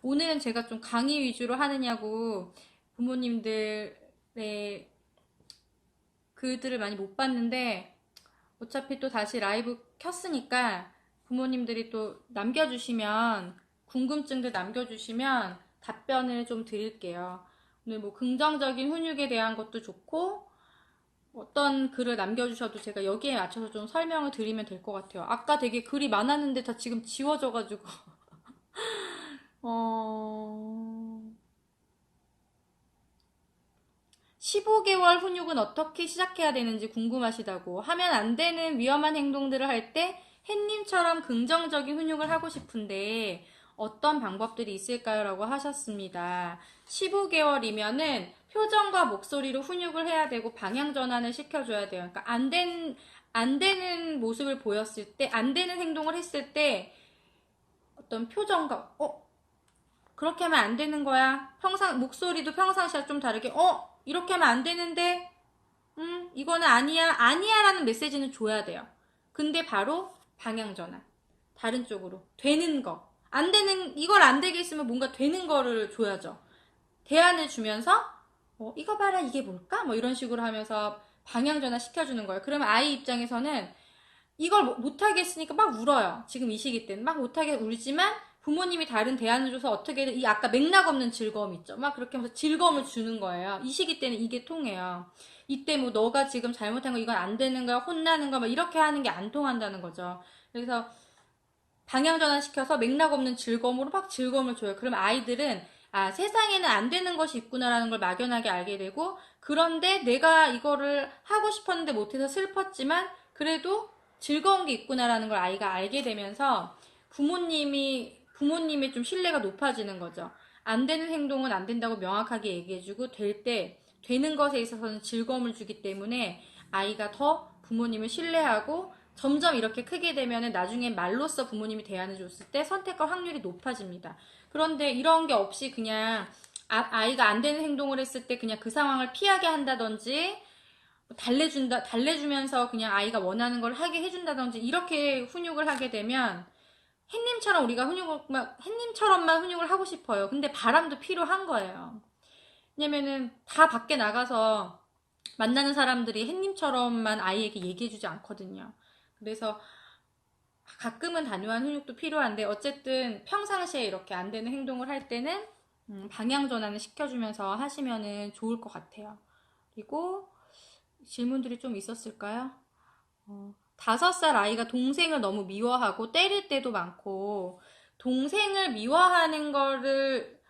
오늘은 제가 좀 강의 위주로 하느냐고 부모님들의 글들을 많이 못 봤는데, 어차피 또 다시 라이브 켰으니까 부모님들이 또 남겨주시면, 궁금증들 남겨주시면 답변을 좀 드릴게요. 오늘 뭐 긍정적인 훈육에 대한 것도 좋고, 어떤 글을 남겨주셔도 제가 여기에 맞춰서 좀 설명을 드리면 될 것 같아요. 아까 되게 글이 많았는데 다 지금 지워져가지고. 어... 15개월 훈육은 어떻게 시작해야 되는지 궁금하시다고. 하면 안 되는 위험한 행동들을 할 때 햇님처럼 긍정적인 훈육을 하고 싶은데 어떤 방법들이 있을까요? 라고 하셨습니다. 15개월이면은 표정과 목소리로 훈육을 해야 되고 방향 전환을 시켜줘야 돼요. 그러니까 안 되는 모습을 보였을 때, 안 되는 행동을 했을 때 어떤 표정과, 그렇게 하면 안 되는 거야. 목소리도 평상시와 좀 다르게, 이렇게 하면 안 되는데, 이거는 아니야, 아니야 라는 메시지는 줘야 돼요. 근데 바로 방향전환. 다른 쪽으로. 되는 거. 안 되는, 이걸 안 되게 있으면 뭔가 되는 거를 줘야죠. 대안을 주면서, 이거 봐라, 이게 뭘까? 뭐 이런 식으로 하면서 방향전환 시켜주는 거예요. 그러면 아이 입장에서는 이걸 못하게 했으니까 막 울어요. 지금 이 시기 때는. 막 못하게 울지만 부모님이 다른 대안을 줘서 어떻게든 이 아까 맥락 없는 즐거움 있죠. 막 그렇게 하면서 즐거움을 주는 거예요. 이 시기 때는 이게 통해요. 이때 뭐 너가 지금 잘못한 거 이건 안 되는 거야. 혼나는 거야. 막 이렇게 하는 게 안 통한다는 거죠. 그래서 방향 전환시켜서 맥락 없는 즐거움으로 막 즐거움을 줘요. 그러면 아이들은 세상에는 안 되는 것이 있구나라는 걸 막연하게 알게 되고, 그런데 내가 이거를 하고 싶었는데 못해서 슬펐지만 그래도 즐거운 게 있구나라는 걸 아이가 알게 되면서 부모님의 좀 신뢰가 높아지는 거죠. 안 되는 행동은 안 된다고 명확하게 얘기해주고, 되는 것에 있어서는 즐거움을 주기 때문에 아이가 더 부모님을 신뢰하고, 점점 이렇게 크게 되면 나중에 말로써 부모님이 대안을 줬을 때 선택할 확률이 높아집니다. 그런데 이런 게 없이 그냥 아이가 안 되는 행동을 했을 때 그냥 그 상황을 피하게 한다든지, 달래주면서 그냥 아이가 원하는 걸 하게 해준다든지, 이렇게 훈육을 하게 되면 햇님처럼 우리가 햇님처럼만 훈육을 하고 싶어요. 근데 바람도 필요한 거예요. 왜냐면은 다 밖에 나가서 만나는 사람들이 햇님처럼만 아이에게 얘기해주지 않거든요. 그래서 가끔은 단호한 훈육도 필요한데, 어쨌든 평상시에 이렇게 안 되는 행동을 할 때는 방향 전환을 시켜주면서 하시면은 좋을 것 같아요. 그리고 질문들이 좀 있었을까요? 5살 아이가 동생을 너무 미워하고 때릴 때도 많고, 동생을 미워하는 거를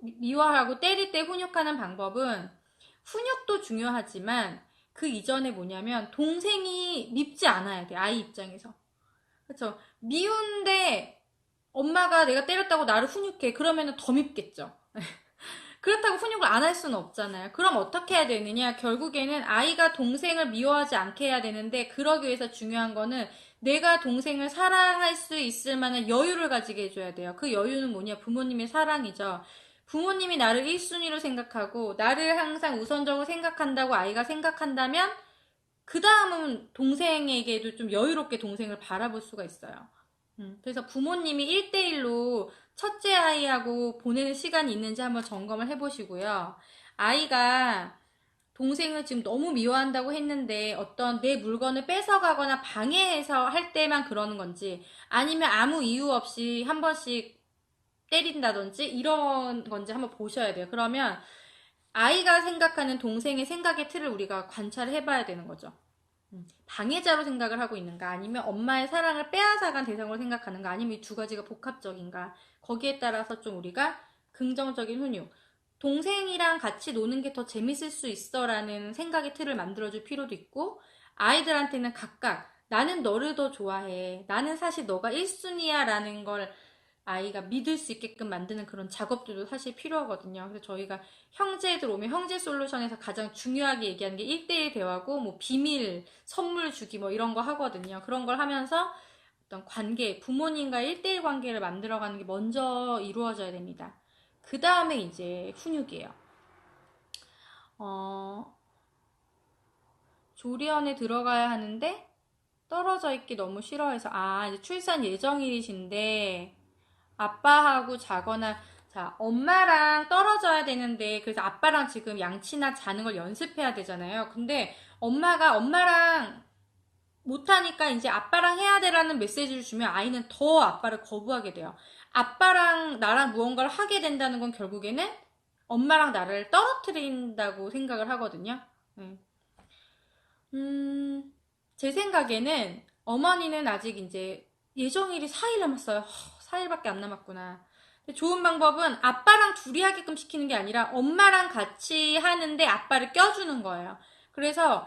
미워하고 때릴 때 훈육하는 방법은, 훈육도 중요하지만 그 이전에 뭐냐면 동생이 밉지 않아야 돼, 아이 입장에서. 그렇죠. 미운데 엄마가 내가 때렸다고 나를 훈육해. 그러면 더 밉겠죠. 그렇다고 훈육을 안 할 수는 없잖아요. 그럼 어떻게 해야 되느냐? 결국에는 아이가 동생을 미워하지 않게 해야 되는데, 그러기 위해서 중요한 거는 내가 동생을 사랑할 수 있을 만한 여유를 가지게 해줘야 돼요. 그 여유는 뭐냐? 부모님의 사랑이죠. 부모님이 나를 1순위로 생각하고 나를 항상 우선적으로 생각한다고 아이가 생각한다면, 그 다음은 동생에게도 좀 여유롭게 동생을 바라볼 수가 있어요. 그래서 부모님이 1대1로 첫째 아이하고 보내는 시간이 있는지 한번 점검을 해보시고요. 아이가 동생을 지금 너무 미워한다고 했는데 어떤 내 물건을 뺏어가거나 방해해서 할 때만 그러는 건지, 아니면 아무 이유 없이 한 번씩 때린다든지 이런 건지 한번 보셔야 돼요. 그러면 아이가 생각하는 동생의 생각의 틀을 우리가 관찰을 해봐야 되는 거죠. 방해자로 생각을 하고 있는가, 아니면 엄마의 사랑을 빼앗아간 대상으로 생각하는가, 아니면 이 두 가지가 복합적인가, 거기에 따라서 좀 우리가 긍정적인 훈육, 동생이랑 같이 노는 게 더 재밌을 수 있어 라는 생각의 틀을 만들어줄 필요도 있고, 아이들한테는 각각 나는 너를 더 좋아해, 나는 사실 너가 1순위야 라는 걸 아이가 믿을 수 있게끔 만드는 그런 작업들도 사실 필요하거든요. 그래서 저희가 형제들 오면 형제 솔루션에서 가장 중요하게 얘기하는 게 1대1 대화고, 뭐 비밀, 선물 주기 뭐 이런 거 하거든요. 그런 걸 하면서 어떤 관계, 부모님과의 1대1 관계를 만들어가는 게 먼저 이루어져야 됩니다. 그 다음에 이제 훈육이에요. 조리원에 들어가야 하는데 떨어져 있기 너무 싫어해서, 이제 출산 예정일이신데 아빠하고 자거나, 자, 엄마랑 떨어져야 되는데, 그래서 아빠랑 지금 양치나 자는 걸 연습해야 되잖아요. 근데 엄마가 엄마랑 못하니까 이제 아빠랑 해야 되라는 메시지를 주면 아이는 더 아빠를 거부하게 돼요. 아빠랑 나랑 무언가를 하게 된다는 건 결국에는 엄마랑 나를 떨어뜨린다고 생각을 하거든요. 네. 제 생각에는 어머니는 아직 이제 예정일이 4일 남았어요. 4일밖에 안 남았구나. 좋은 방법은 아빠랑 둘이 하게끔 시키는 게 아니라 엄마랑 같이 하는데 아빠를 껴주는 거예요. 그래서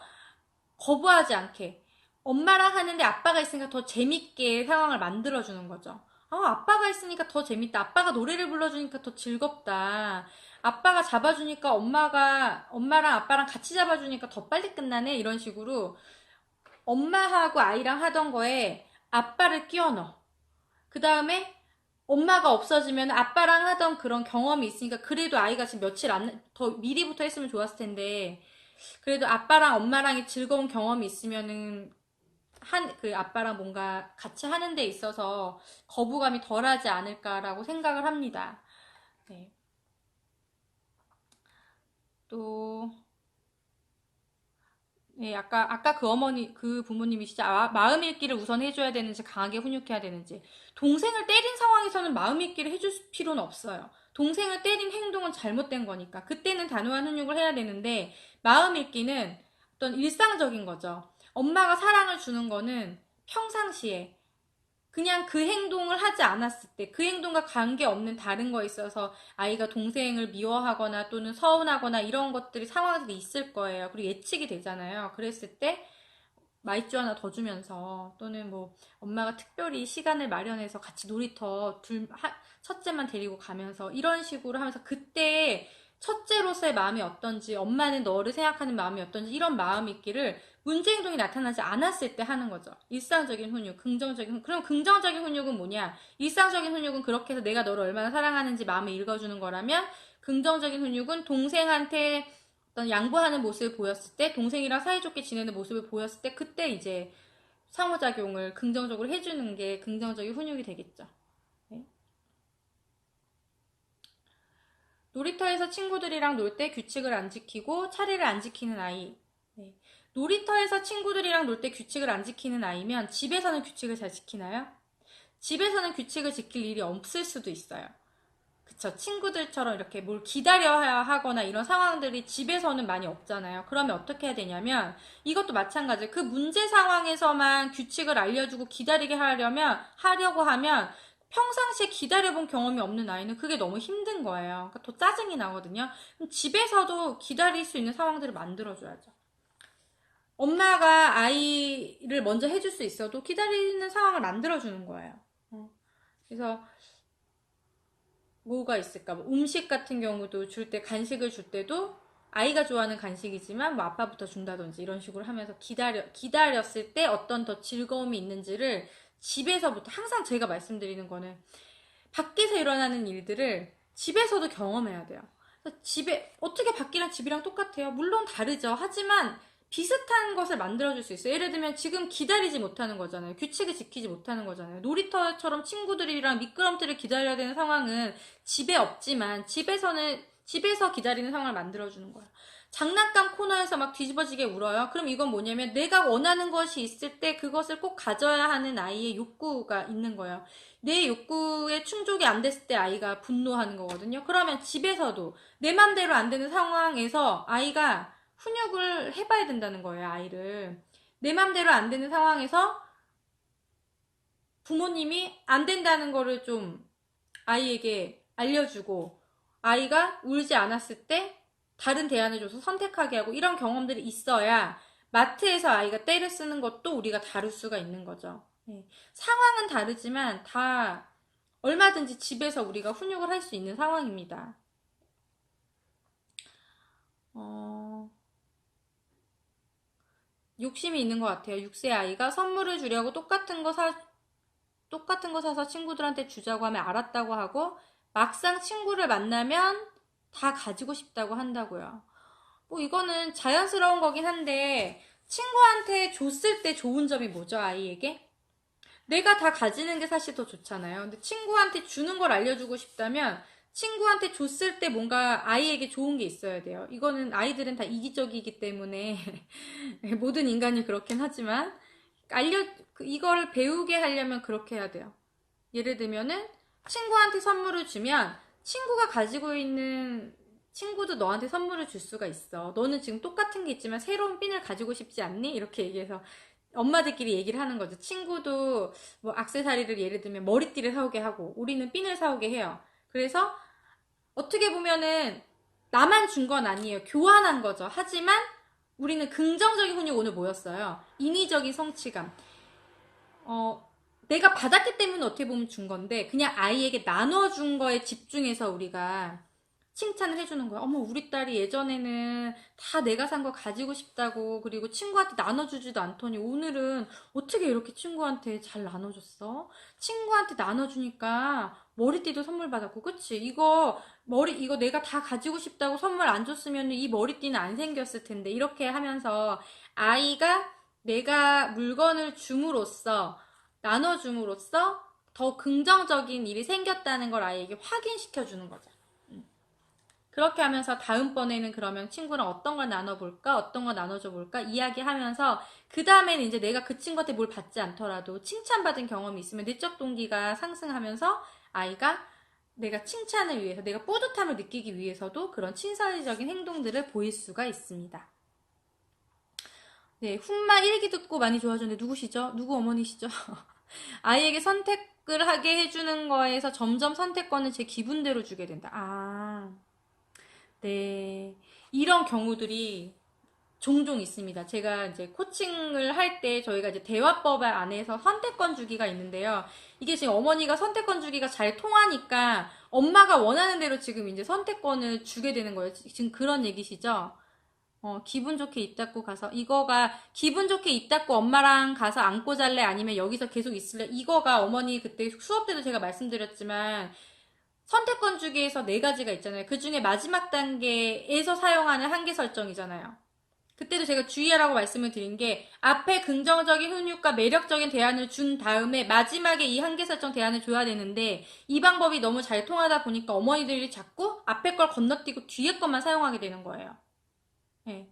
거부하지 않게 엄마랑 하는데 아빠가 있으니까 더 재밌게 상황을 만들어주는 거죠. 아빠가 있으니까 더 재밌다. 아빠가 노래를 불러주니까 더 즐겁다. 아빠가 잡아주니까 엄마랑 아빠랑 같이 잡아주니까 더 빨리 끝나네. 이런 식으로 엄마하고 아이랑 하던 거에 아빠를 끼워 넣어. 그 다음에 엄마가 없어지면 아빠랑 하던 그런 경험이 있으니까 그래도 아이가 지금 며칠 더 미리부터 했으면 좋았을 텐데 그래도 아빠랑 엄마랑의 즐거운 경험이 있으면은 그 아빠랑 뭔가 같이 하는 데 있어서 거부감이 덜하지 않을까라고 생각을 합니다. 네. 또, 네, 아까 그 부모님이 진짜 마음 읽기를 우선 해줘야 되는지 강하게 훈육해야 되는지. 동생을 때린 상황에서는 마음 읽기를 해줄 필요는 없어요. 동생을 때린 행동은 잘못된 거니까. 그때는 단호한 훈육을 해야 되는데, 마음 읽기는 어떤 일상적인 거죠. 엄마가 사랑을 주는 거는 평상시에 그냥 그 행동을 하지 않았을 때, 그 행동과 관계없는 다른 거에 있어서 아이가 동생을 미워하거나 또는 서운하거나 이런 것들이 상황들이 있을 거예요. 그리고 예측이 되잖아요. 그랬을 때 마이쮸 하나 더 주면서 또는 뭐 엄마가 특별히 시간을 마련해서 같이 놀이터 첫째만 데리고 가면서 이런 식으로 하면서 그때 첫째로서의 마음이 어떤지 엄마는 너를 생각하는 마음이 어떤지 이런 마음 있기를 문제 행동이 나타나지 않았을 때 하는 거죠. 일상적인 훈육, 그럼 긍정적인 훈육은 뭐냐? 일상적인 훈육은 그렇게 해서 내가 너를 얼마나 사랑하는지 마음을 읽어주는 거라면 긍정적인 훈육은 동생한테 어떤 양보하는 모습을 보였을 때, 동생이랑 사이좋게 지내는 모습을 보였을 때, 그때 이제 상호작용을 긍정적으로 해주는 게 긍정적인 훈육이 되겠죠. 네. 놀이터에서 친구들이랑 놀 때 규칙을 안 지키고 차례를 안 지키는 아이. 네. 놀이터에서 친구들이랑 놀 때 규칙을 안 지키는 아이면 집에서는 규칙을 잘 지키나요? 집에서는 규칙을 지킬 일이 없을 수도 있어요. 그쵸. 친구들처럼 이렇게 뭘 기다려야 하거나 이런 상황들이 집에서는 많이 없잖아요. 그러면 어떻게 해야 되냐면 이것도 마찬가지예요. 그 문제 상황에서만 규칙을 알려주고 기다리게 하려고 하면 평상시에 기다려본 경험이 없는 아이는 그게 너무 힘든 거예요. 그러니까 더 짜증이 나거든요. 그럼 집에서도 기다릴 수 있는 상황들을 만들어줘야죠. 엄마가 아이를 먼저 해줄 수 있어도 기다리는 상황을 만들어주는 거예요. 그래서 뭐가 있을까? 뭐 음식 같은 경우도 간식을 줄 때도 아이가 좋아하는 간식이지만 뭐 아빠부터 준다든지 이런 식으로 하면서 기다렸을 때 어떤 더 즐거움이 있는지를 집에서부터 항상 제가 말씀드리는 거는 밖에서 일어나는 일들을 집에서도 경험해야 돼요. 어떻게 밖이랑 집이랑 똑같아요? 물론 다르죠. 하지만 비슷한 것을 만들어줄 수 있어요. 예를 들면 지금 기다리지 못하는 거잖아요. 규칙을 지키지 못하는 거잖아요. 놀이터처럼 친구들이랑 미끄럼틀을 기다려야 되는 상황은 집에 없지만 집에서 기다리는 상황을 만들어주는 거예요. 장난감 코너에서 막 뒤집어지게 울어요. 그럼 이건 뭐냐면 내가 원하는 것이 있을 때 그것을 꼭 가져야 하는 아이의 욕구가 있는 거예요. 내 욕구에 충족이 안 됐을 때 아이가 분노하는 거거든요. 그러면 집에서도 내 맘대로 안 되는 상황에서 아이가 훈육을 해봐야 된다는 거예요, 아이를. 내 맘대로 안 되는 상황에서 부모님이 안 된다는 거를 좀 아이에게 알려주고 아이가 울지 않았을 때 다른 대안을 줘서 선택하게 하고 이런 경험들이 있어야 마트에서 아이가 떼를 쓰는 것도 우리가 다룰 수가 있는 거죠. 네. 상황은 다르지만 다 얼마든지 집에서 우리가 훈육을 할 수 있는 상황입니다. 욕심이 있는 것 같아요. 6세 아이가 선물을 주려고 똑같은 거 사서 친구들한테 주자고 하면 알았다고 하고 막상 친구를 만나면 다 가지고 싶다고 한다고요. 뭐 이거는 자연스러운 거긴 한데 친구한테 줬을 때 좋은 점이 뭐죠, 아이에게? 내가 다 가지는 게 사실 더 좋잖아요. 근데 친구한테 주는 걸 알려주고 싶다면 친구한테 줬을 때 뭔가 아이에게 좋은 게 있어야 돼요. 이거는 아이들은 다 이기적이기 때문에 모든 인간이 그렇긴 하지만 이걸 배우게 하려면 그렇게 해야 돼요. 예를 들면은 친구한테 선물을 주면 친구가 가지고 있는 친구도 너한테 선물을 줄 수가 있어. 너는 지금 똑같은 게 있지만 새로운 핀을 가지고 싶지 않니? 이렇게 얘기해서 엄마들끼리 얘기를 하는 거죠. 친구도 뭐 액세서리를 예를 들면 머리띠를 사오게 하고 우리는 핀을 사오게 해요. 그래서 어떻게 보면은 나만 준 건 아니에요. 교환한 거죠. 하지만 우리는 긍정적인 훈육 오늘 모였어요. 인위적인 성취감. 어, 내가 받았기 때문에 어떻게 보면 준 건데, 그냥 아이에게 나눠준 거에 집중해서 우리가 칭찬을 해주는 거야. 어머, 우리 딸이 예전에는 다 내가 산 거 가지고 싶다고, 그리고 친구한테 나눠주지도 않더니 오늘은 어떻게 이렇게 친구한테 잘 나눠줬어? 친구한테 나눠주니까 머리띠도 선물 받았고, 그치? 이거 내가 다 가지고 싶다고 선물 안 줬으면 이 머리띠는 안 생겼을 텐데, 이렇게 하면서 아이가 내가 물건을 줌으로써, 나눠줌으로써 더 긍정적인 일이 생겼다는 걸 아이에게 확인시켜 주는 거죠. 그렇게 하면서 다음번에는 그러면 친구랑 어떤 걸 나눠볼까? 어떤 걸 나눠줘 볼까? 이야기하면서 그 다음에는 이제 내가 그 친구한테 뭘 받지 않더라도 칭찬받은 경험이 있으면 내적 동기가 상승하면서 아이가 내가 칭찬을 위해서, 내가 뿌듯함을 느끼기 위해서도 그런 친사적인 행동들을 보일 수가 있습니다. 네, 훈마 일기 듣고 많이 좋아졌는데 누구시죠? 누구 어머니시죠? 아이에게 선택을 하게 해주는 거에서 점점 선택권을 제 기분대로 주게 된다. 네. 이런 경우들이 종종 있습니다. 제가 이제 코칭을 할 때 저희가 이제 대화법 안에서 선택권 주기가 있는데요. 이게 지금 어머니가 선택권 주기가 잘 통하니까 엄마가 원하는 대로 지금 이제 선택권을 주게 되는 거예요. 지금 그런 얘기시죠? 기분 좋게 입 닫고 가서, 이거가, 기분 좋게 입 닫고 엄마랑 가서 안고 잘래? 아니면 여기서 계속 있을래? 이거가 어머니 그때 수업 때도 제가 말씀드렸지만, 선택권 주기에서 네 가지가 있잖아요. 그 중에 마지막 단계에서 사용하는 한계 설정이잖아요. 그때도 제가 주의하라고 말씀을 드린 게, 앞에 긍정적인 훈육과 매력적인 대안을 준 다음에 마지막에 이 한계 설정 대안을 줘야 되는데, 이 방법이 너무 잘 통하다 보니까 어머니들이 자꾸 앞에 걸 건너뛰고 뒤에 것만 사용하게 되는 거예요. 네.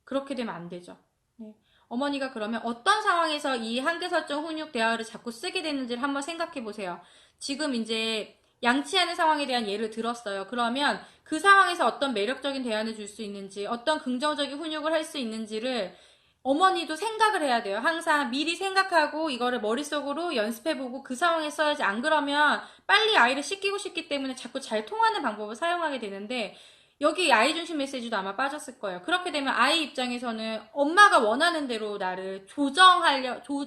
그렇게 되면 안 되죠. 네. 어머니가 그러면 어떤 상황에서 이 한계 설정 훈육 대화를 자꾸 쓰게 되는지를 한번 생각해 보세요. 지금 이제 양치하는 상황에 대한 예를 들었어요. 그러면 그 상황에서 어떤 매력적인 대안을 줄 수 있는지, 어떤 긍정적인 훈육을 할 수 있는지를 어머니도 생각을 해야 돼요. 항상 미리 생각하고 이거를 머릿속으로 연습해보고 그 상황에 써야지. 안 그러면 빨리 아이를 씻기고 싶기 때문에 자꾸 잘 통하는 방법을 사용하게 되는데, 여기 아이 중심 메시지도 아마 빠졌을 거예요. 그렇게 되면 아이 입장에서는 엄마가 원하는 대로 나를 조정하려고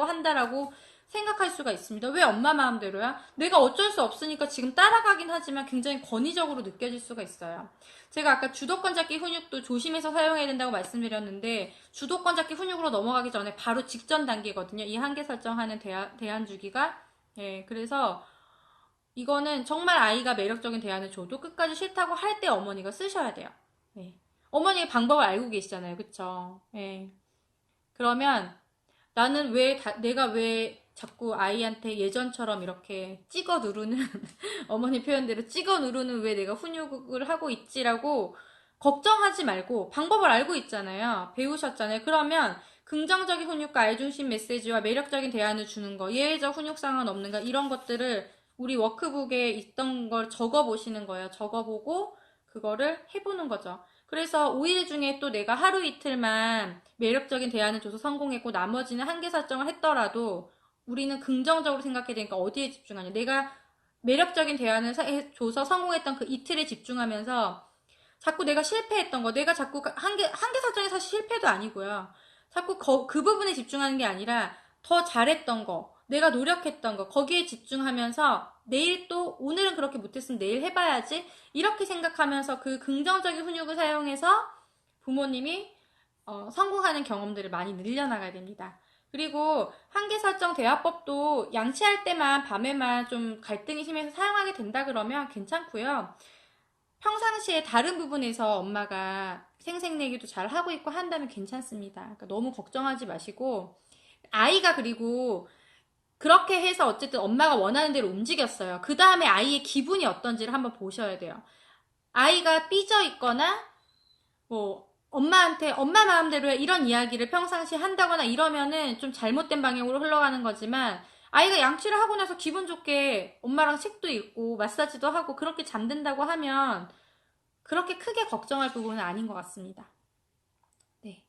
한다라고 생각할 수가 있습니다. 왜 엄마 마음대로야? 내가 어쩔 수 없으니까 지금 따라가긴 하지만 굉장히 권위적으로 느껴질 수가 있어요. 제가 아까 주도권 잡기 훈육도 조심해서 사용해야 된다고 말씀드렸는데, 주도권 잡기 훈육으로 넘어가기 전에 바로 직전 단계거든요. 이 한계 설정하는 대안 주기가. 예, 그래서 이거는 정말 아이가 매력적인 대안을 줘도 끝까지 싫다고 할 때 어머니가 쓰셔야 돼요. 네. 어머니의 방법을 알고 계시잖아요. 그쵸? 네. 그러면 내가 왜 자꾸 아이한테 예전처럼 이렇게 찍어 누르는, 어머니 표현대로 찍어 누르는 왜 내가 훈육을 하고 있지라고 걱정하지 말고 방법을 알고 있잖아요. 배우셨잖아요. 그러면 긍정적인 훈육과 아이중심 메시지와 매력적인 대안을 주는 거, 예외적 훈육상은 없는가, 이런 것들을 우리 워크북에 있던 걸 적어보시는 거예요. 적어보고 그거를 해보는 거죠. 그래서 5일 중에 또 내가 하루 이틀만 매력적인 대안을 줘서 성공했고 나머지는 한계 설정을 했더라도 우리는 긍정적으로 생각해야 되니까 어디에 집중하냐. 내가 매력적인 대안을 줘서 성공했던 그 이틀에 집중하면서 자꾸 내가 실패했던 거, 내가 자꾸 한계 설정이 사실 실패도 아니고요. 자꾸 그 부분에 집중하는 게 아니라 더 잘했던 거, 내가 노력했던 거, 거기에 집중하면서 내일 또, 오늘은 그렇게 못했으면 내일 해봐야지. 이렇게 생각하면서 그 긍정적인 훈육을 사용해서 부모님이 성공하는 경험들을 많이 늘려나가야 됩니다. 그리고 한계 설정 대화법도 양치할 때만 밤에만 좀 갈등이 심해서 사용하게 된다 그러면 괜찮고요. 평상시에 다른 부분에서 엄마가 생색내기도 잘 하고 있고 한다면 괜찮습니다. 그러니까 너무 걱정하지 마시고, 아이가 그리고 그렇게 해서 어쨌든 엄마가 원하는 대로 움직였어요. 그 다음에 아이의 기분이 어떤지를 한번 보셔야 돼요. 아이가 삐져 있거나 뭐 엄마한테 엄마 마음대로 해 이런 이야기를 평상시에 한다거나 이러면은 좀 잘못된 방향으로 흘러가는 거지만, 아이가 양치를 하고 나서 기분 좋게 엄마랑 책도 읽고 마사지도 하고 그렇게 잠든다고 하면 그렇게 크게 걱정할 부분은 아닌 것 같습니다. 네.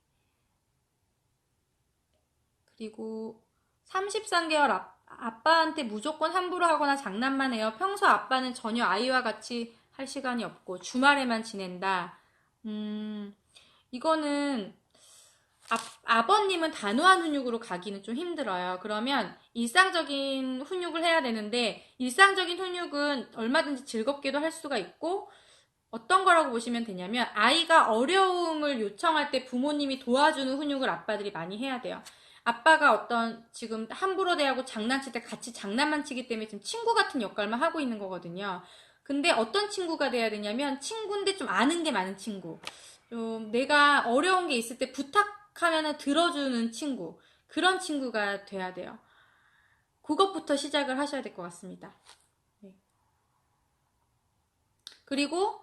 그리고 33개월 아빠한테 무조건 함부로 하거나 장난만 해요. 평소 아빠는 전혀 아이와 같이 할 시간이 없고 주말에만 지낸다. 이거는 아버님은 단호한 훈육으로 가기는 좀 힘들어요. 그러면 일상적인 훈육을 해야 되는데, 일상적인 훈육은 얼마든지 즐겁게도 할 수가 있고, 어떤 거라고 보시면 되냐면, 아이가 어려움을 요청할 때 부모님이 도와주는 훈육을 아빠들이 많이 해야 돼요. 아빠가 어떤 지금 함부로 대하고 장난칠 때 같이 장난만 치기 때문에 지금 친구 같은 역할만 하고 있는 거거든요. 근데 어떤 친구가 돼야 되냐면, 친구인데 좀 아는 게 많은 친구. 좀 내가 어려운 게 있을 때 부탁하면 들어주는 친구. 그런 친구가 돼야 돼요. 그것부터 시작을 하셔야 될 것 같습니다. 네. 그리고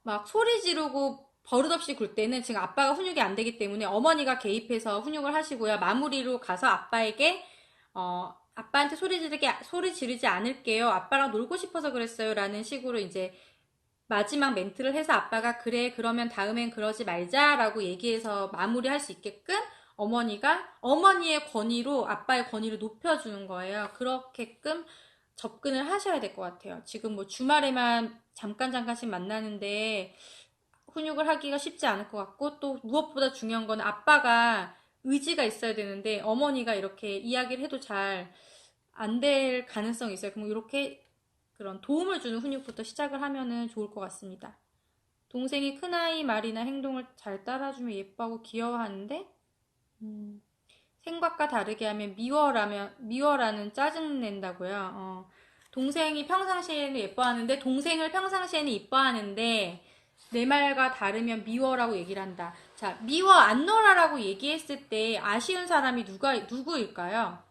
막 소리 지르고 버릇없이 굴 때는 지금 아빠가 훈육이 안 되기 때문에 어머니가 개입해서 훈육을 하시고요. 마무리로 가서 아빠에게 아빠한테 소리 지르지 않을게요. 아빠랑 놀고 싶어서 그랬어요. 라는 식으로 이제 마지막 멘트를 해서 아빠가 그래 그러면 다음엔 그러지 말자라고 얘기해서 마무리할 수 있게끔 어머니가 어머니의 권위로 아빠의 권위를 높여주는 거예요. 그렇게끔 접근을 하셔야 될 것 같아요. 지금 뭐 주말에만 잠깐씩 만나는데 훈육을 하기가 쉽지 않을 것 같고, 또 무엇보다 중요한 건 아빠가 의지가 있어야 되는데 어머니가 이렇게 이야기를 해도 잘 안 될 가능성이 있어요. 그럼 이렇게 그런 도움을 주는 훈육부터 시작을 하면은 좋을 것 같습니다. 동생이 큰아이 말이나 행동을 잘 따라주면 예뻐하고 귀여워하는데, 생각과 다르게 하면 미워라는 짜증낸다고요. 동생이 평상시에는 예뻐하는데, 동생을 평상시에는 이뻐하는데 내 말과 다르면 미워라고 얘기를 한다. 자, 미워 안 놀아라고 얘기했을 때 아쉬운 사람이 누구일까요?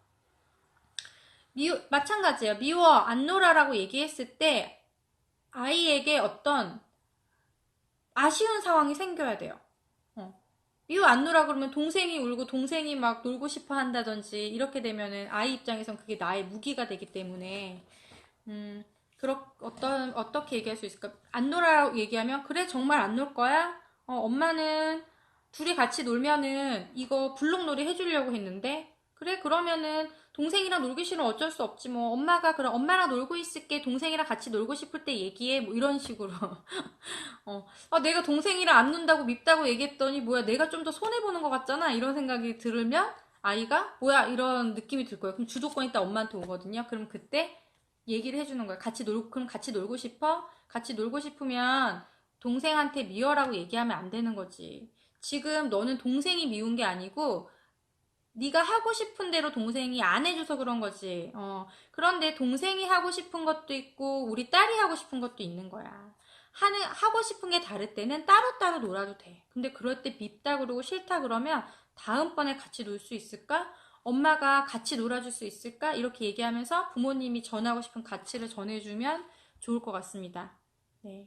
마찬가지예요. 미워 안 놀아라고 얘기했을 때 아이에게 어떤 아쉬운 상황이 생겨야 돼요. 미워 안 놀아 그러면 동생이 울고 동생이 막 놀고 싶어 한다든지 이렇게 되면은 아이 입장에선 그게 나의 무기가 되기 때문에, 어떻게 얘기할 수 있을까? 안 놀아라고 얘기하면, 그래, 정말 안 놀 거야? 엄마는 둘이 같이 놀면은 이거 블록놀이 해주려고 했는데, 그래, 그러면은 동생이랑 놀기 싫으면 어쩔 수 없지 뭐. 그럼 엄마랑 놀고 있을게. 동생이랑 같이 놀고 싶을 때 얘기해. 뭐 이런 식으로. 내가 동생이랑 안 논다고 밉다고 얘기했더니 뭐야, 내가 좀 더 손해보는 것 같잖아. 이런 생각이 들으면 아이가 뭐야, 이런 느낌이 들 거예요. 그럼 주도권 있다 엄마한테 오거든요. 그럼 그때 얘기를 해주는 거예요. 그럼 같이 놀고 싶어? 같이 놀고 싶으면 동생한테 미워라고 얘기하면 안 되는 거지. 지금 너는 동생이 미운 게 아니고 네가 하고 싶은 대로 동생이 안 해줘서 그런 거지. 그런데 동생이 하고 싶은 것도 있고 우리 딸이 하고 싶은 것도 있는 거야. 하고 싶은 게 다를 때는 따로따로 놀아도 돼. 근데 그럴 때 밉다 그러고 싫다 그러면 다음번에 같이 놀 수 있을까? 엄마가 같이 놀아줄 수 있을까? 이렇게 얘기하면서 부모님이 전하고 싶은 가치를 전해주면 좋을 것 같습니다. 네.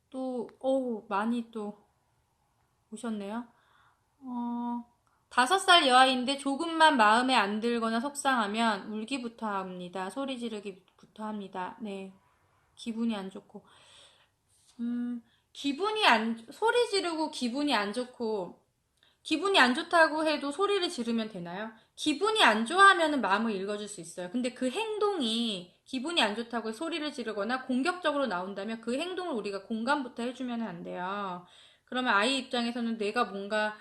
또, 많이 또 오셨네요. 5살 여아인데 조금만 마음에 안 들거나 속상하면 울기부터 합니다. 소리 지르기부터 합니다. 네. 기분이 안 좋고. 소리 지르고 기분이 안 좋다고 해도 소리를 지르면 되나요? 기분이 안 좋아하면 마음을 읽어줄 수 있어요. 근데 그 행동이 기분이 안 좋다고 소리를 지르거나 공격적으로 나온다면 그 행동을 우리가 공감부터 해주면 안 돼요. 그러면 아이 입장에서는 내가 뭔가,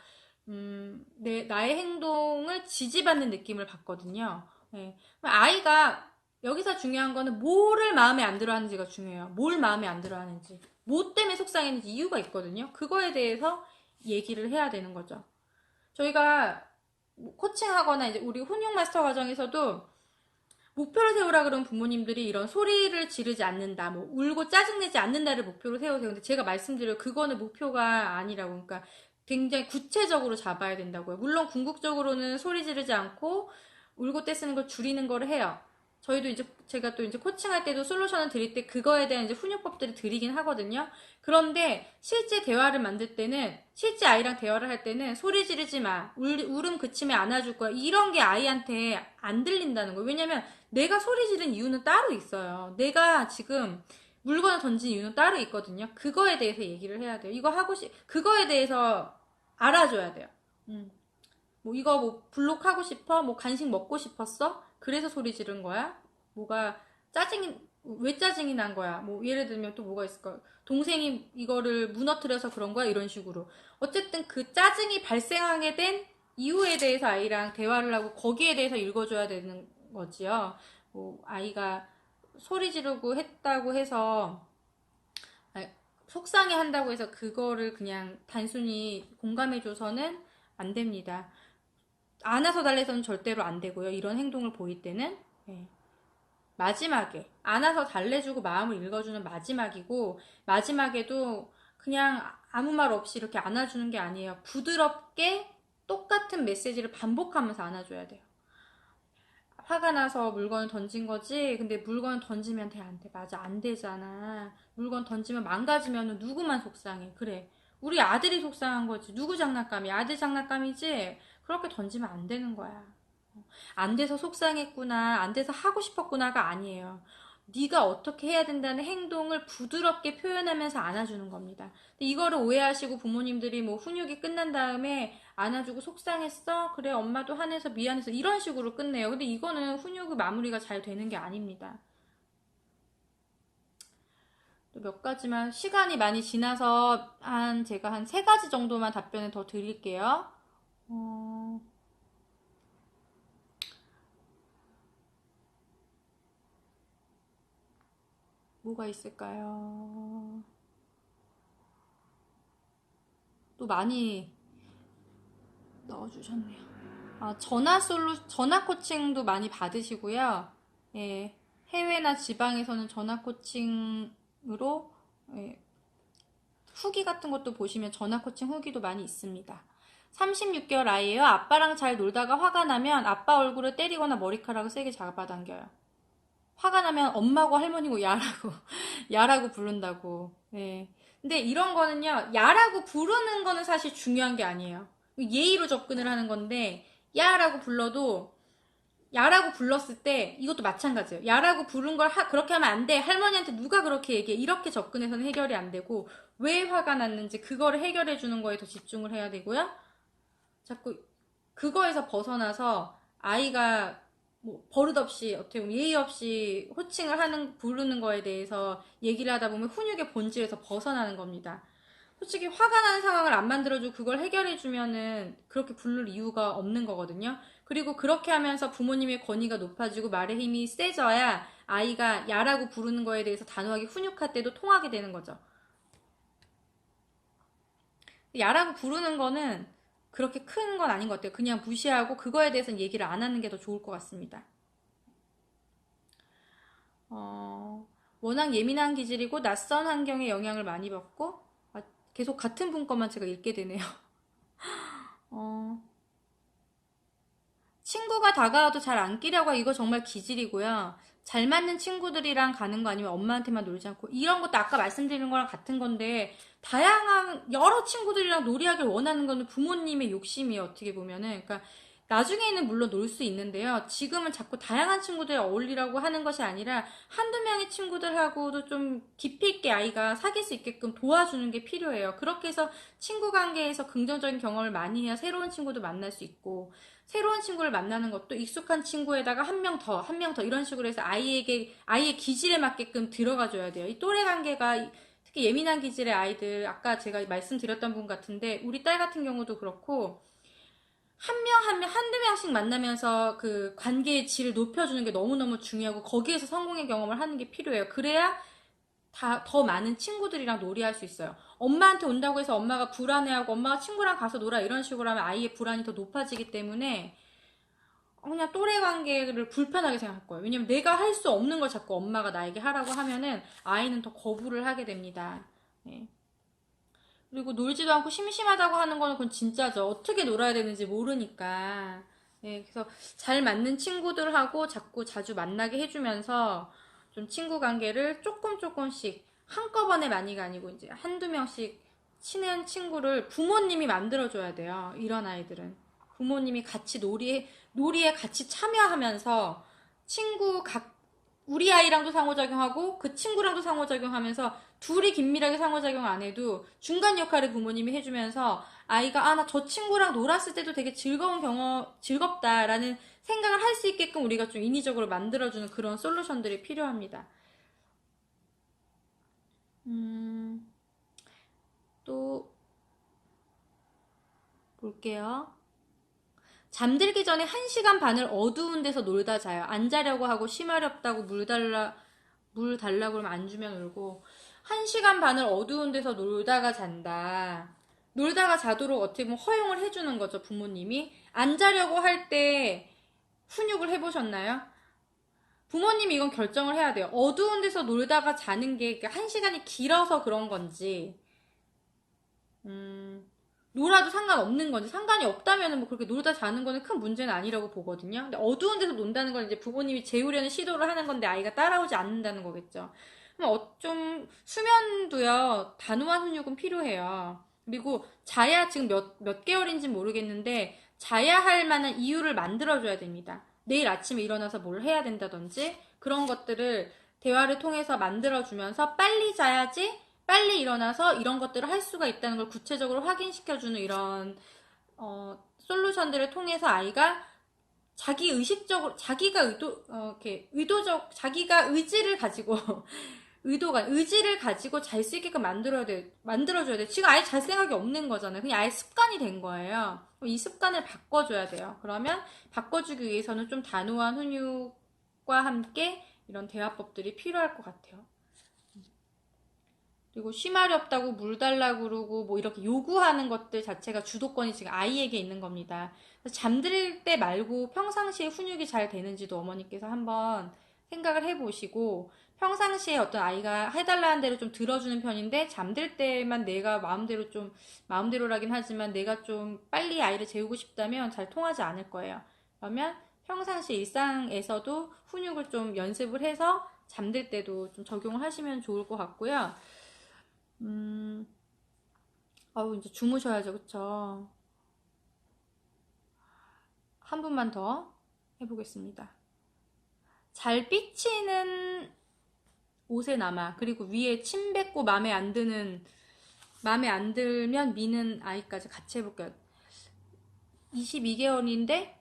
나의 행동을 지지받는 느낌을 받거든요. 네. 아이가 여기서 중요한 거는 뭐를 마음에 안 들어 하는지가 중요해요. 뭘 마음에 안 들어 하는지. 뭐 때문에 속상했는지 이유가 있거든요. 그거에 대해서 얘기를 해야 되는 거죠. 저희가 코칭하거나 이제 우리 훈육 마스터 과정에서도 목표를 세우라 그러면 부모님들이 이런 소리를 지르지 않는다, 뭐 울고 짜증내지 않는다를 목표로 세우세요. 근데 제가 말씀드려요. 그거는 목표가 아니라고. 그러니까 굉장히 구체적으로 잡아야 된다고요. 물론 궁극적으로는 소리 지르지 않고 울고 떼쓰는 걸 줄이는 걸 해요. 저희도 이제 제가 또 이제 코칭할 때도 솔루션을 드릴 때 그거에 대한 이제 훈육법들을 드리긴 하거든요. 그런데 실제 대화를 만들 때는 실제 아이랑 대화를 할 때는 소리 지르지 마. 울음 그침에 안아줄 거야. 이런 게 아이한테 안 들린다는 거예요. 왜냐면 내가 소리 지른 이유는 따로 있어요. 내가 지금 물건을 던진 이유는 따로 있거든요. 그거에 대해서 얘기를 해야 돼요. 이거 그거에 대해서 알아줘야 돼요. 뭐 이거 뭐 블록하고 싶어? 뭐 간식 먹고 싶었어? 그래서 소리 지른 거야? 뭐가 왜 짜증이 난 거야? 뭐 예를 들면 또 뭐가 있을까? 동생이 이거를 무너뜨려서 그런 거야? 이런 식으로. 어쨌든 그 짜증이 발생하게 된 이유에 대해서 아이랑 대화를 하고 거기에 대해서 읽어줘야 되는 거지요. 뭐 아이가 소리 지르고 했다고 해서 속상해 한다고 해서 그거를 그냥 단순히 공감해줘서는 안 됩니다. 안아서 달래서는 절대로 안 되고요. 이런 행동을 보일 때는. 네. 마지막에 안아서 달래주고 마음을 읽어주는 마지막이고, 마지막에도 그냥 아무 말 없이 이렇게 안아주는 게 아니에요. 부드럽게 똑같은 메시지를 반복하면서 안아줘야 돼요. 화가 나서 물건을 던진 거지. 근데 물건을 던지면 돼, 안 돼? 맞아, 안 되잖아. 물건 던지면 망가지면 누구만 속상해. 그래. 우리 아들이 속상한 거지. 누구 장난감이? 아들 장난감이지? 그렇게 던지면 안 되는 거야. 안 돼서 속상했구나, 안 돼서 하고 싶었구나가 아니에요. 네가 어떻게 해야 된다는 행동을 부드럽게 표현하면서 안아주는 겁니다. 이거를 오해하시고 부모님들이 뭐 훈육이 끝난 다음에 안아주고 속상했어? 그래, 엄마도 화내서 미안해서 이런 식으로 끝내요. 근데 이거는 훈육의 마무리가 잘 되는 게 아닙니다. 또 몇 가지만 시간이 많이 지나서 제가 한 세 가지 정도만 답변을 더 드릴게요. 뭐가 있을까요? 또 많이 넣어주셨네요. 전화 코칭도 많이 받으시고요. 예, 해외나 지방에서는 전화 코칭으로, 예, 후기 같은 것도 보시면 전화 코칭 후기도 많이 있습니다. 36개월 아이예요. 아빠랑 잘 놀다가 화가 나면 아빠 얼굴을 때리거나 머리카락을 세게 잡아당겨요. 화가 나면 엄마고 할머니고 야라고 야라고 부른다고. 예. 근데 이런 거는요, 야라고 부르는 거는 사실 중요한 게 아니에요. 예의로 접근을 하는 건데, 야라고 불러도, 야라고 불렀을 때, 이것도 마찬가지예요. 야라고 부른 걸 그렇게 하면 안 돼. 할머니한테 누가 그렇게 얘기해. 이렇게 접근해서는 해결이 안 되고, 왜 화가 났는지 그거를 해결해 주는 거에 더 집중을 해야 되고요. 자꾸 그거에서 벗어나서 아이가 뭐 버릇없이 어떻게 보면 예의 없이 호칭을 부르는 거에 대해서 얘기를 하다 보면 훈육의 본질에서 벗어나는 겁니다. 솔직히 화가 나는 상황을 안 만들어주고 그걸 해결해주면은 그렇게 부를 이유가 없는 거거든요. 그리고 그렇게 하면서 부모님의 권위가 높아지고 말의 힘이 세져야 아이가 야라고 부르는 거에 대해서 단호하게 훈육할 때도 통하게 되는 거죠. 야라고 부르는 거는 그렇게 큰 건 아닌 것 같아요. 그냥 무시하고 그거에 대해서는 얘기를 안 하는 게 더 좋을 것 같습니다. 워낙 예민한 기질이고 낯선 환경에 영향을 많이 받고, 계속 같은 분 것만 제가 읽게 되네요. 친구가 다가와도 잘 안 끼려고 이거 정말 기질이고요. 잘 맞는 친구들이랑 가는 거 아니면 엄마한테만 놀지 않고, 이런 것도 아까 말씀드린 거랑 같은 건데, 다양한 여러 친구들이랑 놀이하길 원하는 거는 부모님의 욕심이에요. 어떻게 보면은. 그러니까 나중에는 물론 놀 수 있는데요. 지금은 자꾸 다양한 친구들이 어울리라고 하는 것이 아니라 한두 명의 친구들하고도 좀 깊이 있게 아이가 사귈 수 있게끔 도와주는 게 필요해요. 그렇게 해서 친구 관계에서 긍정적인 경험을 많이 해야 새로운 친구도 만날 수 있고, 새로운 친구를 만나는 것도 익숙한 친구에다가 한 명 더, 한 명 더 이런 식으로 해서 아이의 기질에 맞게끔 들어가줘야 돼요. 이 또래 관계가 특히 예민한 기질의 아이들, 아까 제가 말씀드렸던 분 같은데, 우리 딸 같은 경우도 그렇고, 한 명 한 명, 한두 명씩 만나면서 그 관계의 질을 높여주는 게 너무너무 중요하고, 거기에서 성공의 경험을 하는 게 필요해요. 그래야 더 많은 친구들이랑 놀이할 수 있어요. 엄마한테 온다고 해서 엄마가 불안해하고 엄마가 친구랑 가서 놀아 이런 식으로 하면 아이의 불안이 더 높아지기 때문에 그냥 또래 관계를 불편하게 생각할 거예요. 왜냐면 내가 할 수 없는 걸 자꾸 엄마가 나에게 하라고 하면은 아이는 더 거부를 하게 됩니다. 네. 그리고 놀지도 않고 심심하다고 하는 거는 그건 진짜죠. 어떻게 놀아야 되는지 모르니까. 네, 그래서 잘 맞는 친구들하고 자꾸 자주 만나게 해주면서 좀 친구 관계를 조금씩 한꺼번에 많이가 아니고 이제 한두 명씩 친한 친구를 부모님이 만들어줘야 돼요. 이런 아이들은. 부모님이 같이 놀이에 같이 참여하면서 친구 우리 아이랑도 상호작용하고 그 친구랑도 상호작용하면서 둘이 긴밀하게 상호작용 안 해도 중간 역할을 부모님이 해주면서 아이가 나 저 친구랑 놀았을 때도 되게 즐겁다라는 생각을 할 수 있게끔 우리가 좀 인위적으로 만들어주는 그런 솔루션들이 필요합니다. 음, 또 볼게요. 잠들기 전에 1시간 반을 어두운 데서 놀다 자요. 안 자려고 하고 심하렵다고 물 달라고 그러면 안 주면 울고 1시간 반을 어두운 데서 놀다가 잔다. 놀다가 자도록 어떻게 보면 허용을 해주는 거죠, 부모님이. 안 자려고 할 때 훈육을 해보셨나요? 부모님이 이건 결정을 해야 돼요. 어두운 데서 놀다가 자는 게 1시간이 길어서 그런 건지, 놀아도 상관없는 건지, 상관이 없다면 뭐 그렇게 놀다 자는 거는 큰 문제는 아니라고 보거든요. 근데 어두운 데서 논다는 건 이제 부모님이 재우려는 시도를 하는 건데 아이가 따라오지 않는다는 거겠죠. 그럼 좀 수면도요, 단호한 훈육은 필요해요. 그리고 자야 지금 몇 개월인지 모르겠는데 자야 할 만한 이유를 만들어줘야 됩니다. 내일 아침에 일어나서 뭘 해야 된다든지 그런 것들을 대화를 통해서 만들어주면서 빨리 자야지 빨리 일어나서 이런 것들을 할 수가 있다는 걸 구체적으로 확인시켜주는 이런 솔루션들을 통해서 아이가 자기 의식적으로 자기가 이렇게 의도적 자기가 의지를 가지고 의지를 가지고 잘 수 있게끔 만들어줘야 돼. 지금 아예 잘 생각이 없는 거잖아요. 그냥 아예 습관이 된 거예요. 이 습관을 바꿔줘야 돼요. 그러면 바꿔주기 위해서는 좀 단호한 훈육과 함께 이런 대화법들이 필요할 것 같아요. 그리고 쉬말이 없다고 물 달라고 그러고 뭐 이렇게 요구하는 것들 자체가 주도권이 지금 아이에게 있는 겁니다. 그래서 잠들 때 말고 평상시에 훈육이 잘 되는지도 어머니께서 한번 생각을 해보시고 평상시에 어떤 아이가 해달라는 대로 좀 들어주는 편인데 잠들 때만 내가 마음대로라긴 하지만 내가 좀 빨리 아이를 재우고 싶다면 잘 통하지 않을 거예요. 그러면 평상시 일상에서도 훈육을 좀 연습을 해서 잠들 때도 좀 적용을 하시면 좋을 것 같고요. 이제 주무셔야죠, 그쵸? 한 분만 더 해보겠습니다. 잘 삐치는 옷에 남아. 그리고 위에 침 뱉고 맘에 안 들면 미는 아이까지 같이 해볼게요. 22개월인데,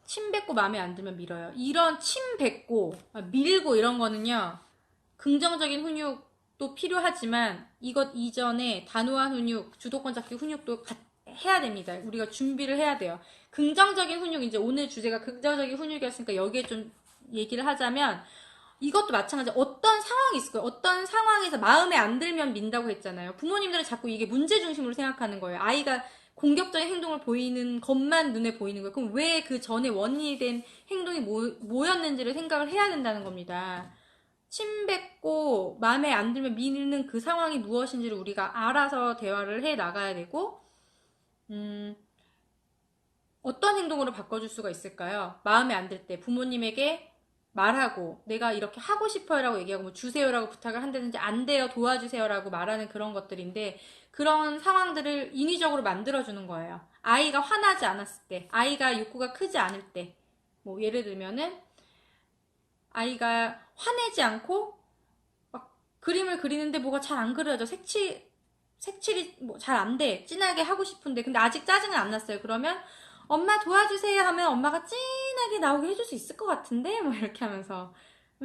침 뱉고 맘에 안 들면 밀어요. 이런 침 뱉고, 밀고 이런 거는요, 긍정적인 훈육도 필요하지만 이것 이전에 단호한 훈육, 주도권 잡기 훈육도 해야 됩니다. 우리가 준비를 해야 돼요. 긍정적인 훈육, 이제 오늘 주제가 긍정적인 훈육이었으니까 여기에 좀 얘기를 하자면 이것도 마찬가지. 어떤 상황이 있을 거예요. 어떤 상황에서 마음에 안 들면 민다고 했잖아요. 부모님들은 자꾸 이게 문제 중심으로 생각하는 거예요. 아이가 공격적인 행동을 보이는 것만 눈에 보이는 거예요. 그럼 왜 그 전에 원인이 된 행동이 뭐였는지를 생각을 해야 된다는 겁니다. 침 뱉고 마음에 안 들면 미는 그 상황이 무엇인지를 우리가 알아서 대화를 해 나가야 되고, 어떤 행동으로 바꿔줄 수가 있을까요? 마음에 안 들 때 부모님에게 말하고 내가 이렇게 하고 싶어요라고 얘기하고 뭐 주세요라고 부탁을 한다든지 안 돼요 도와주세요라고 말하는 그런 것들인데 그런 상황들을 인위적으로 만들어주는 거예요. 아이가 화나지 않았을 때, 아이가 욕구가 크지 않을 때, 뭐 예를 들면은 아이가 화내지 않고 막 그림을 그리는데 뭐가 잘 안 그려져. 색칠이 뭐 잘 안 돼. 진하게 하고 싶은데 근데 아직 짜증은 안 났어요. 그러면 엄마 도와주세요 하면 엄마가 진하게 나오게 해줄 수 있을 것 같은데 뭐 이렇게 하면서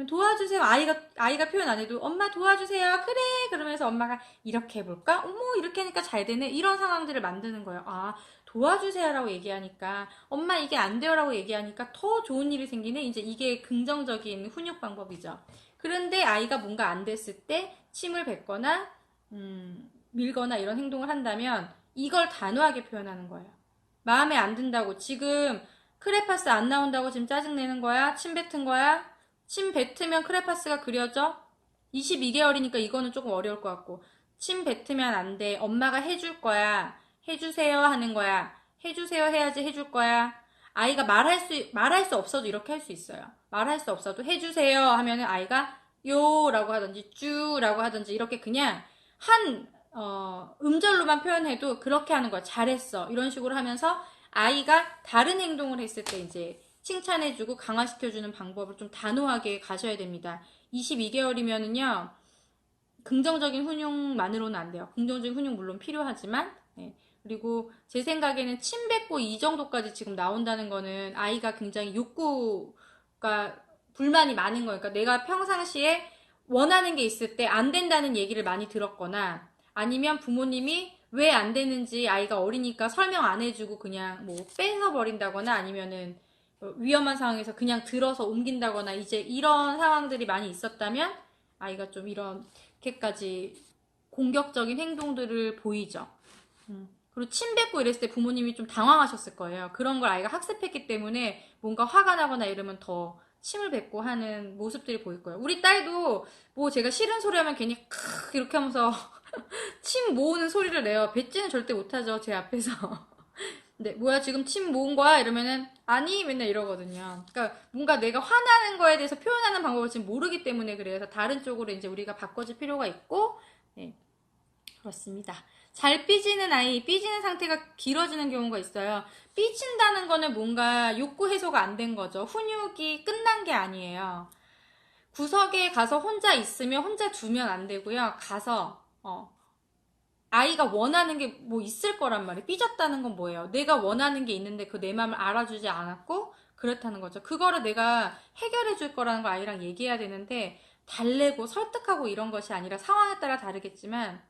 도와주세요. 아이가 표현 안 해도 엄마 도와주세요. 그래. 그러면서 엄마가 이렇게 해볼까? 어머 이렇게 하니까 잘 되네. 이런 상황들을 만드는 거예요. 도와주세요라고 얘기하니까 엄마 이게 안 돼요라고 얘기하니까 더 좋은 일이 생기네. 이제 이게 긍정적인 훈육 방법이죠. 그런데 아이가 뭔가 안 됐을 때 침을 뱉거나 밀거나 이런 행동을 한다면 이걸 단호하게 표현하는 거예요. 마음에 안 든다고 지금 크레파스 안 나온다고 지금 짜증내는 거야? 침 뱉은 거야? 침 뱉으면 크레파스가 그려져? 22개월이니까 이거는 조금 어려울 것 같고 침 뱉으면 안 돼. 엄마가 해줄 거야. 해주세요 하는 거야. 해주세요 해야지 해줄 거야. 아이가 말할 수 없어도 이렇게 할 수 있어요. 말할 수 없어도 해주세요 하면은 아이가 요라고 하든지 쭈라고 하든지 이렇게 그냥 음절로만 표현해도 그렇게 하는 거야. 잘했어. 이런 식으로 하면서 아이가 다른 행동을 했을 때 이제 칭찬해주고 강화시켜주는 방법을 좀 단호하게 가셔야 됩니다. 22개월이면은요, 긍정적인 훈육만으로는 안 돼요. 긍정적인 훈육 물론 필요하지만, 네. 그리고 제 생각에는 침 뱉고 이 정도까지 지금 나온다는 거는 아이가 굉장히 욕구가 불만이 많은 거예요. 그러니까 내가 평상시에 원하는 게 있을 때 안 된다는 얘기를 많이 들었거나 아니면 부모님이 왜 안 되는지 아이가 어리니까 설명 안 해주고 그냥 뭐 뺏어버린다거나 아니면은 위험한 상황에서 그냥 들어서 옮긴다거나 이제 이런 상황들이 많이 있었다면 아이가 좀 이렇게까지 공격적인 행동들을 보이죠. 그리고 침 뱉고 이랬을 때 부모님이 좀 당황하셨을 거예요. 그런 걸 아이가 학습했기 때문에 뭔가 화가 나거나 이러면 더 침을 뱉고 하는 모습들이 보일 거예요. 우리 딸도 뭐 제가 싫은 소리 하면 괜히 크 이렇게 하면서 침 모으는 소리를 내요. 뱉지는 절대 못하죠, 제 앞에서. 근데 뭐야 지금 침 모은 거야? 이러면은 아니 맨날 이러거든요. 그러니까 뭔가 내가 화나는 거에 대해서 표현하는 방법을 지금 모르기 때문에 그래서 다른 쪽으로 이제 우리가 바꿔줄 필요가 있고 네, 그렇습니다. 잘 삐지는 아이, 삐지는 상태가 길어지는 경우가 있어요. 삐진다는 거는 뭔가 욕구 해소가 안 된 거죠. 훈육이 끝난 게 아니에요. 구석에 가서 혼자 있으면 혼자 두면 안 되고요. 가서 아이가 원하는 게 뭐 있을 거란 말이에요. 삐졌다는 건 뭐예요? 내가 원하는 게 있는데 그 내 마음을 알아주지 않았고 그렇다는 거죠. 그거를 내가 해결해 줄 거라는 걸 아이랑 얘기해야 되는데 달래고 설득하고 이런 것이 아니라 상황에 따라 다르겠지만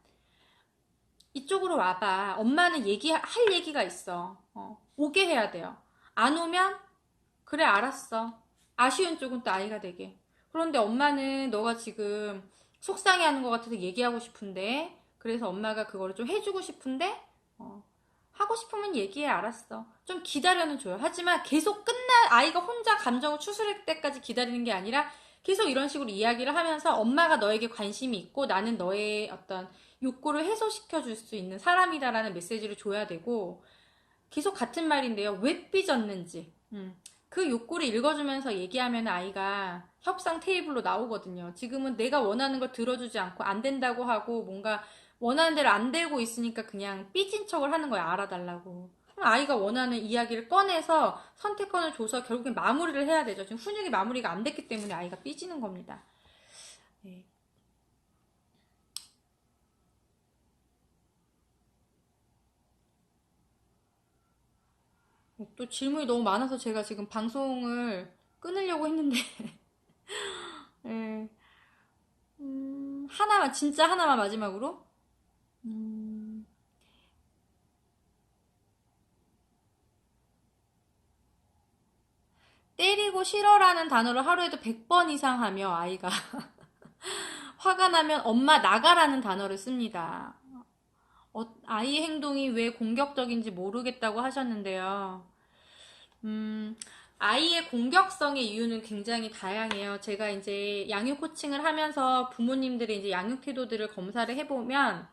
이쪽으로 와봐. 엄마는 할 얘기가 있어. 오게 해야 돼요. 안 오면 그래 알았어. 아쉬운 쪽은 또 아이가 되게. 그런데 엄마는 너가 지금 속상해하는 것 같아서 얘기하고 싶은데 그래서 엄마가 그거를 좀 해주고 싶은데 하고 싶으면 얘기해 알았어. 좀 기다려는 줘요. 하지만 계속 아이가 혼자 감정을 추스릴 때까지 기다리는 게 아니라 계속 이런 식으로 이야기를 하면서 엄마가 너에게 관심이 있고 나는 너의 어떤 욕구를 해소시켜 줄 수 있는 사람이다라는 메시지를 줘야 되고 계속 같은 말인데요. 왜 삐졌는지. 그 욕구를 읽어주면서 얘기하면 아이가 협상 테이블로 나오거든요. 지금은 내가 원하는 걸 들어주지 않고 안 된다고 하고 뭔가 원하는 대로 안 되고 있으니까 그냥 삐진 척을 하는 거야. 알아달라고. 그럼 아이가 원하는 이야기를 꺼내서 선택권을 줘서 결국엔 마무리를 해야 되죠. 지금 훈육이 마무리가 안 됐기 때문에 아이가 삐지는 겁니다. 네. 또 질문이 너무 많아서 제가 지금 방송을 끊으려고 했는데 네. 하나만 진짜 하나만 마지막으로 음, 때리고 싫어라는 단어를 하루에도 100번 이상 하며 아이가 화가 나면 엄마 나가라는 단어를 씁니다. 아이 행동이 왜 공격적인지 모르겠다고 하셨는데요. 음, 아이의 공격성의 이유는 굉장히 다양해요. 제가 이제 양육 코칭을 하면서 부모님들의 이제 양육 태도들을 검사를 해보면,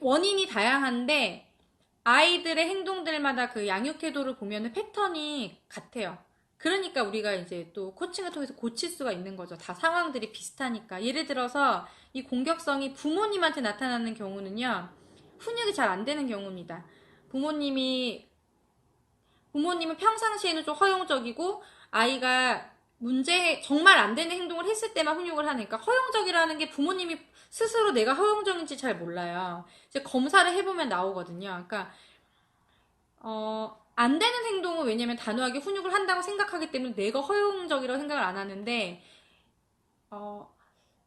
원인이 다양한데, 아이들의 행동들마다 그 양육 태도를 보면 패턴이 같아요. 그러니까 우리가 이제 또 코칭을 통해서 고칠 수가 있는 거죠. 다 상황들이 비슷하니까. 예를 들어서 이 공격성이 부모님한테 나타나는 경우는요, 훈육이 잘 안 되는 경우입니다. 부모님은 평상시에는 좀 허용적이고 아이가 정말 안 되는 행동을 했을 때만 훈육을 하니까 허용적이라는 게 부모님이 스스로 내가 허용적인지 잘 몰라요. 이제 검사를 해보면 나오거든요. 그러니까 안 되는 행동은 왜냐면 단호하게 훈육을 한다고 생각하기 때문에 내가 허용적이라고 생각을 안 하는데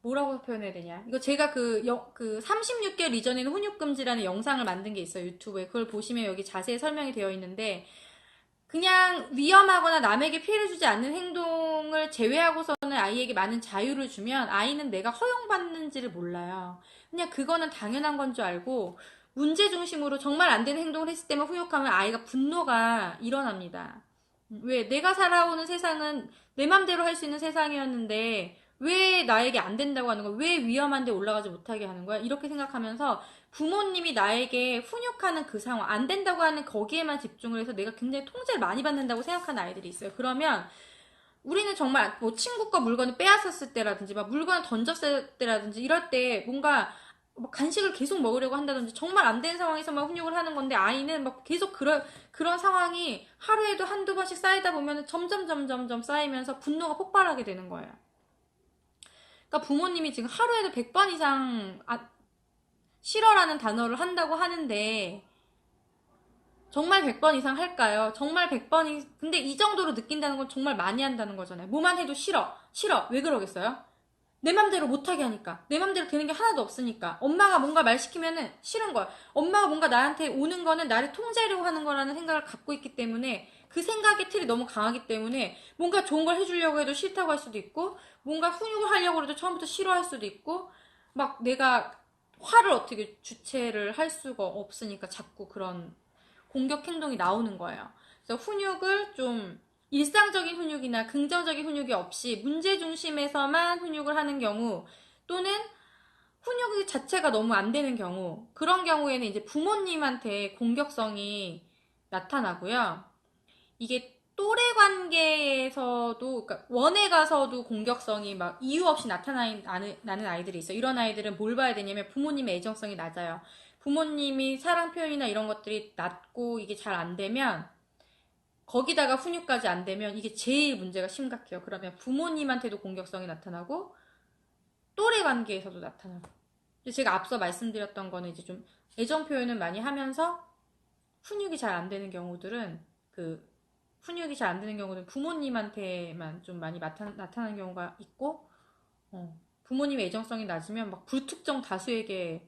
뭐라고 표현해야 되냐. 이거 제가 그 36개월 이전에는 훈육금지라는 영상을 만든 게 있어요. 유튜브에. 그걸 보시면 여기 자세히 설명이 되어 있는데 그냥 위험하거나 남에게 피해를 주지 않는 행동을 제외하고서는 아이에게 많은 자유를 주면 아이는 내가 허용받는지를 몰라요. 그냥 그거는 당연한 건 줄 알고 문제 중심으로 정말 안 되는 행동을 했을 때만 훈육하면 아이가 분노가 일어납니다. 왜? 내가 살아오는 세상은 내 맘대로 할 수 있는 세상이었는데 왜 나에게 안 된다고 하는 거야? 왜 위험한데 올라가지 못하게 하는 거야? 이렇게 생각하면서 부모님이 나에게 훈육하는 그 상황, 안 된다고 하는 거기에만 집중을 해서 내가 굉장히 통제를 많이 받는다고 생각하는 아이들이 있어요. 그러면 우리는 정말 뭐 친구 거 물건을 빼앗았을 때라든지 막 물건을 던졌을 때라든지 이럴 때 뭔가 뭐 간식을 계속 먹으려고 한다든지 정말 안 되는 상황에서만 훈육을 하는 건데 아이는 막 계속 그런 상황이 하루에도 한두 번씩 쌓이다 보면 점점 쌓이면서 분노가 폭발하게 되는 거예요. 그러니까 부모님이 지금 하루에도 100번 이상 싫어라는 단어를 한다고 하는데 정말 100번 이상 할까요? 정말 100번이, 근데 이 정도로 느낀다는 건 정말 많이 한다는 거잖아요. 뭐만 해도 싫어. 싫어. 왜 그러겠어요? 내 맘대로 못하게 하니까. 내 맘대로 되는 게 하나도 없으니까. 엄마가 뭔가 말 시키면은 싫은 거야. 엄마가 뭔가 나한테 오는 거는 나를 통제하려고 하는 거라는 생각을 갖고 있기 때문에 그 생각의 틀이 너무 강하기 때문에 뭔가 좋은 걸 해주려고 해도 싫다고 할 수도 있고 뭔가 훈육을 하려고 해도 처음부터 싫어할 수도 있고 막 내가 화를 어떻게 주체를 할 수가 없으니까 자꾸 그런 공격 행동이 나오는 거예요. 그래서 훈육을 좀 일상적인 훈육이나 긍정적인 훈육이 없이 문제 중심에서만 훈육을 하는 경우 또는 훈육 자체가 너무 안 되는 경우 그런 경우에는 이제 부모님한테 공격성이 나타나고요. 이게 또래 관계에서도 그러니까 원에 가서도 공격성이 막 이유 없이 나타나는 아이들이 있어요. 이런 아이들은 뭘 봐야 되냐면 부모님의 애정성이 낮아요. 부모님이 사랑 표현이나 이런 것들이 낮고 이게 잘 안 되면 거기다가 훈육까지 안 되면 이게 제일 문제가 심각해요. 그러면 부모님한테도 공격성이 나타나고 또래 관계에서도 나타나고. 제가 앞서 말씀드렸던 거는 이제 좀 애정 표현을 많이 하면서 훈육이 잘 안 되는 경우들은 그 훈육이 잘 안 되는 경우는 부모님한테만 좀 많이 나타나는 경우가 있고 부모님의 애정성이 낮으면 막 불특정 다수에게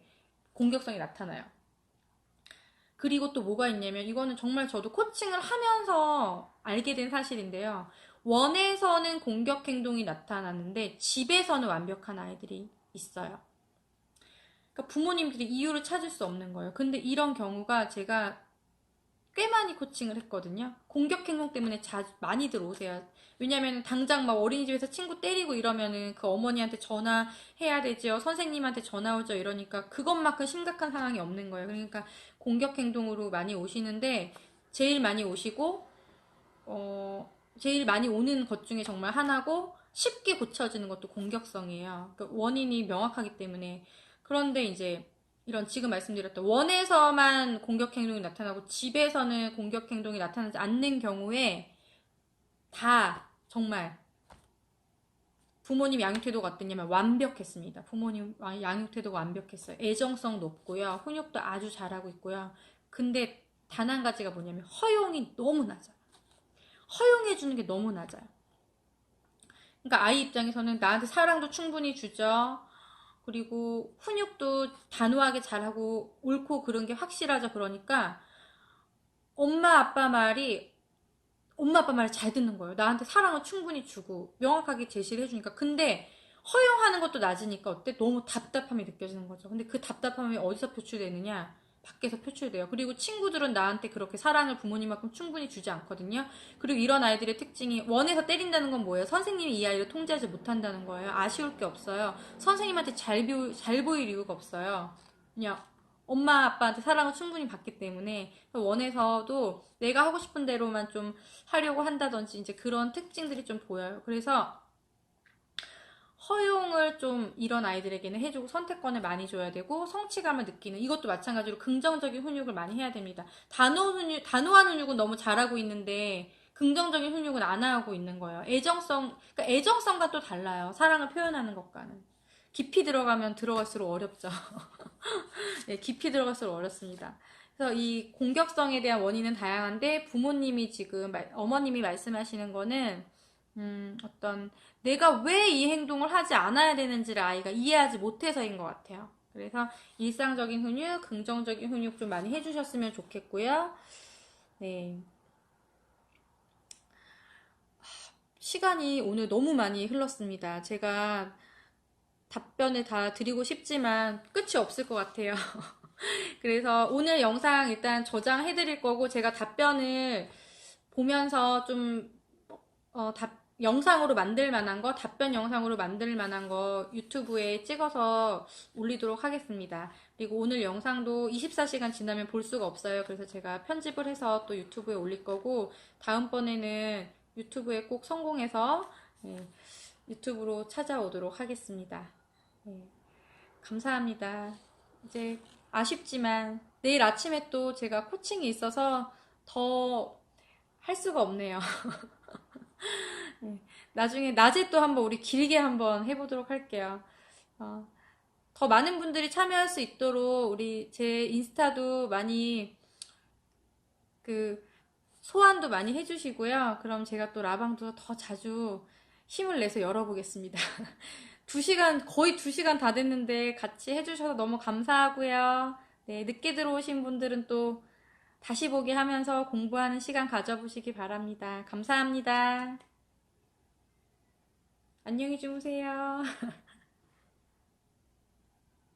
공격성이 나타나요. 그리고 또 뭐가 있냐면 이거는 정말 저도 코칭을 하면서 알게 된 사실인데요. 원에서는 공격 행동이 나타나는데 집에서는 완벽한 아이들이 있어요. 그러니까 부모님들이 이유를 찾을 수 없는 거예요. 근데 이런 경우가 제가 꽤 많이 코칭을 했거든요. 공격 행동 때문에 많이들 오세요. 왜냐면 당장 막 어린이집에서 친구 때리고 이러면은 그 어머니한테 전화해야 되죠. 선생님한테 전화 오죠. 이러니까 그것만큼 심각한 상황이 없는 거예요. 그러니까 공격 행동으로 많이 오시는데 제일 많이 오시고 제일 많이 오는 것 중에 정말 하나고 쉽게 고쳐지는 것도 공격성이에요. 그러니까 원인이 명확하기 때문에. 그런데 이제 이런 지금 말씀드렸던 원에서만 공격 행동이 나타나고 집에서는 공격 행동이 나타나지 않는 경우에 다 정말 부모님 양육 태도가 어땠냐면 완벽했습니다. 부모님 양육 태도가 완벽했어요. 애정성 높고요. 훈육도 아주 잘하고 있고요. 근데 단 한 가지가 뭐냐면 허용이 너무 낮아요. 허용해주는 게 너무 낮아요. 그러니까 아이 입장에서는 나한테 사랑도 충분히 주죠. 그리고 훈육도 단호하게 잘하고 옳고 그런 게 확실하죠. 그러니까 엄마 아빠 말을 잘 듣는 거예요. 나한테 사랑을 충분히 주고 명확하게 제시를 해주니까. 근데 허용하는 것도 낮으니까 어때? 너무 답답함이 느껴지는 거죠. 근데 그 답답함이 어디서 표출되느냐? 밖에서 표출돼요. 그리고 친구들은 나한테 그렇게 사랑을 부모님만큼 충분히 주지 않거든요. 그리고 이런 아이들의 특징이 원에서 때린다는 건 뭐예요? 선생님이 이 아이를 통제하지 못한다는 거예요. 아쉬울 게 없어요. 선생님한테 잘 보일 이유가 없어요. 그냥 엄마 아빠한테 사랑을 충분히 받기 때문에 원에서도 내가 하고 싶은 대로만 좀 하려고 한다든지 이제 그런 특징들이 좀 보여요. 그래서 허용을 좀 이런 아이들에게는 해주고 선택권을 많이 줘야 되고 성취감을 느끼는 이것도 마찬가지로 긍정적인 훈육을 많이 해야 됩니다. 단호한 훈육은 너무 잘하고 있는데 긍정적인 훈육은 안 하고 있는 거예요. 그러니까 애정성과 또 달라요. 사랑을 표현하는 것과는. 깊이 들어가면 들어갈수록 어렵죠. 네, 깊이 들어갈수록 어렵습니다. 그래서 이 공격성에 대한 원인은 다양한데 부모님이 지금 어머님이 말씀하시는 거는 어떤 내가 왜 이 행동을 하지 않아야 되는지를 아이가 이해하지 못해서인 것 같아요. 그래서 일상적인 훈육, 긍정적인 훈육 좀 많이 해주셨으면 좋겠고요. 네. 시간이 오늘 너무 많이 흘렀습니다. 제가 답변을 다 드리고 싶지만 끝이 없을 것 같아요. 그래서 오늘 영상 일단 저장해 드릴 거고 제가 답변을 보면서 좀 영상으로 만들 만한 거, 답변 영상으로 만들 만한 거 유튜브에 찍어서 올리도록 하겠습니다. 그리고 오늘 영상도 24시간 지나면 볼 수가 없어요. 그래서 제가 편집을 해서 또 유튜브에 올릴 거고, 다음번에는 유튜브에 꼭 성공해서 예, 유튜브로 찾아오도록 하겠습니다. 예, 감사합니다. 이제 아쉽지만 내일 아침에 또 제가 코칭이 있어서 더 할 수가 없네요. 네. 나중에 낮에 또 한번 우리 길게 한번 해보도록 할게요. 어, 더 많은 분들이 참여할 수 있도록 우리 제 인스타도 많이 그 소환도 많이 해주시고요. 그럼 제가 또 라방도 더 자주 힘을 내서 열어보겠습니다. 2시간, 거의 2시간 다 됐는데 같이 해주셔서 너무 감사하고요. 네, 늦게 들어오신 분들은 또 다시 보기 하면서 공부하는 시간 가져보시기 바랍니다. 감사합니다. 안녕히 주무세요.